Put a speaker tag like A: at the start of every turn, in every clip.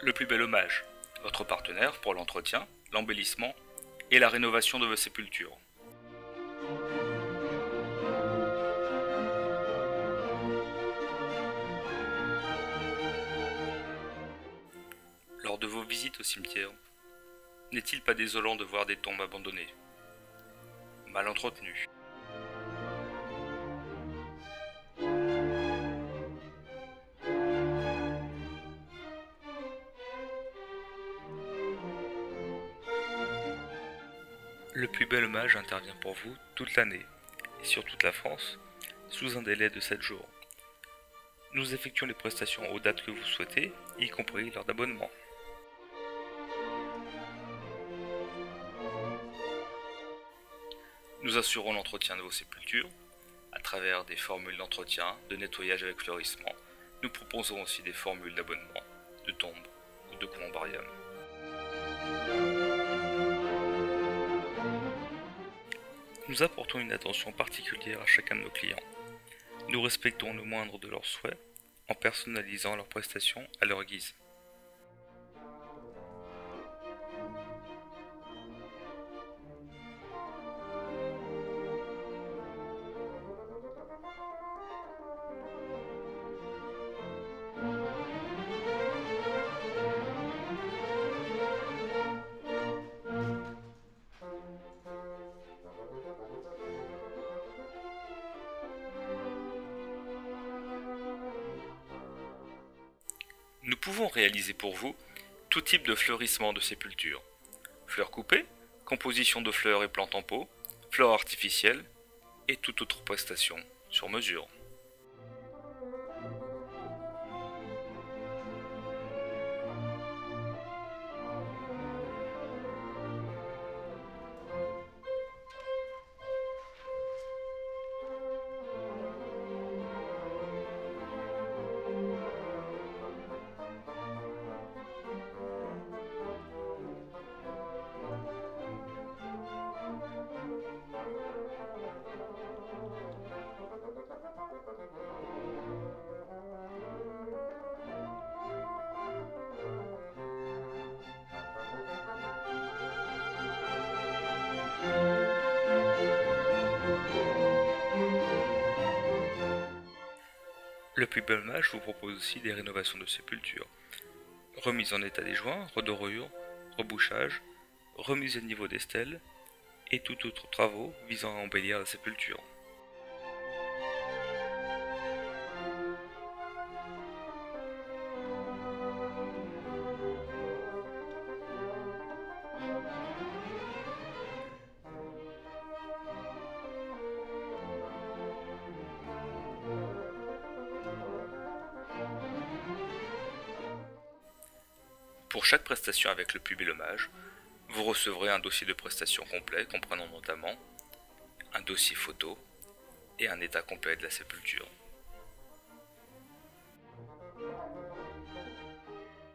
A: Le plus bel hommage, votre partenaire pour l'entretien, l'embellissement et la rénovation de vos sépultures. Lors de vos visites au cimetière, n'est-il pas désolant de voir des tombes abandonnées, mal entretenues? Le plus bel hommage intervient pour vous toute l'année, et sur toute la France, sous un délai de 7 jours. Nous effectuons les prestations aux dates que vous souhaitez, y compris lors d'abonnement. Nous assurons l'entretien de vos sépultures, à travers des formules d'entretien, de nettoyage avec fleurissement. Nous proposons aussi des formules d'abonnement, de tombes ou de columbarium. Nous apportons une attention particulière à chacun de nos clients. Nous respectons le moindre de leurs souhaits en personnalisant leurs prestations à leur guise. Nous pouvons réaliser pour vous tout type de fleurissement de sépulture. Fleurs coupées, composition de fleurs et plantes en pot, fleurs artificielles et toute autre prestation sur mesure. Le plus bel hommage vous propose aussi des rénovations de sépulture. Remise en état des joints, redorure, rebouchage, remise à niveau des stèles et tout autre travaux visant à embellir la sépulture. Pour chaque prestation avec le plus bel hommage, vous recevrez un dossier de prestation complet comprenant notamment un dossier photo et un état complet de la sépulture.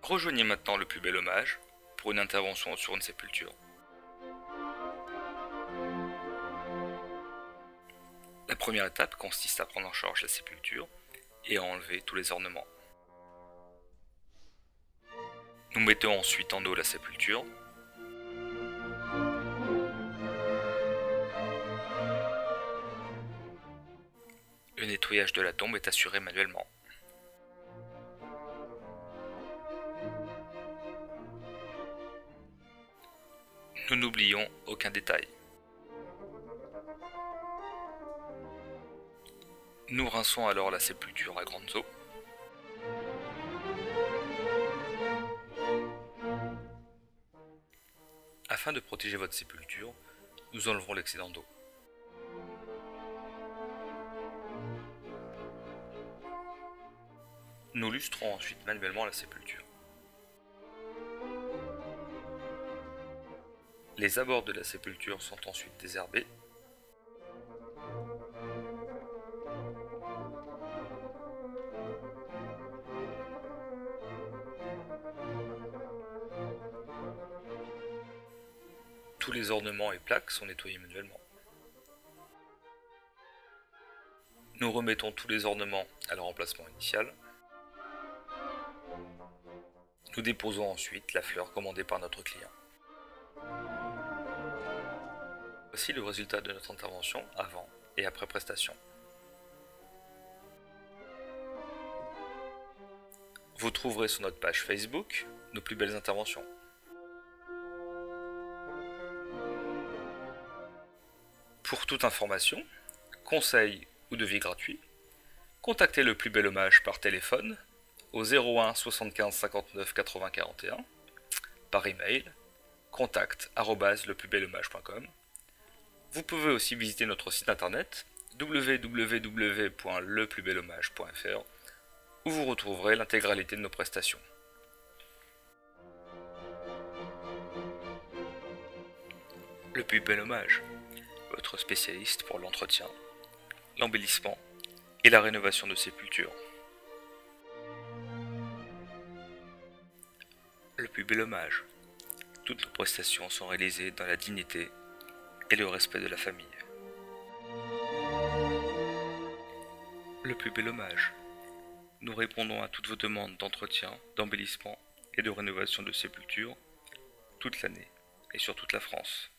A: Rejoignez maintenant le plus bel hommage pour une intervention sur une sépulture. La première étape consiste à prendre en charge la sépulture et à enlever tous les ornements. Nous mettons ensuite en eau la sépulture. Le nettoyage de la tombe est assuré manuellement. Nous n'oublions aucun détail. Nous rinçons alors la sépulture à grandes eaux. Afin de protéger votre sépulture, nous enleverons l'excédent d'eau. Nous lustrons ensuite manuellement la sépulture. Les abords de la sépulture sont ensuite désherbés. Tous les ornements et plaques sont nettoyés manuellement. Nous remettons tous les ornements à leur emplacement initial. Nous déposons ensuite la fleur commandée par notre client. Voici le résultat de notre intervention avant et après prestation. Vous trouverez sur notre page Facebook nos plus belles interventions. Pour toute information, conseil ou devis gratuit, contactez le Plus Bel Hommage par téléphone au 01 75 59 80 41, par email contact@leplusbelhommage.com. Vous pouvez aussi visiter notre site internet www.leplusbelhommage.fr où vous retrouverez l'intégralité de nos prestations. Le Plus Bel Hommage, votre spécialiste pour l'entretien, l'embellissement et la rénovation de sépultures. Le Plus Bel Hommage. Toutes nos prestations sont réalisées dans la dignité et le respect de la famille. Le Plus Bel Hommage. Nous répondons à toutes vos demandes d'entretien, d'embellissement et de rénovation de sépultures toute l'année et sur toute la France.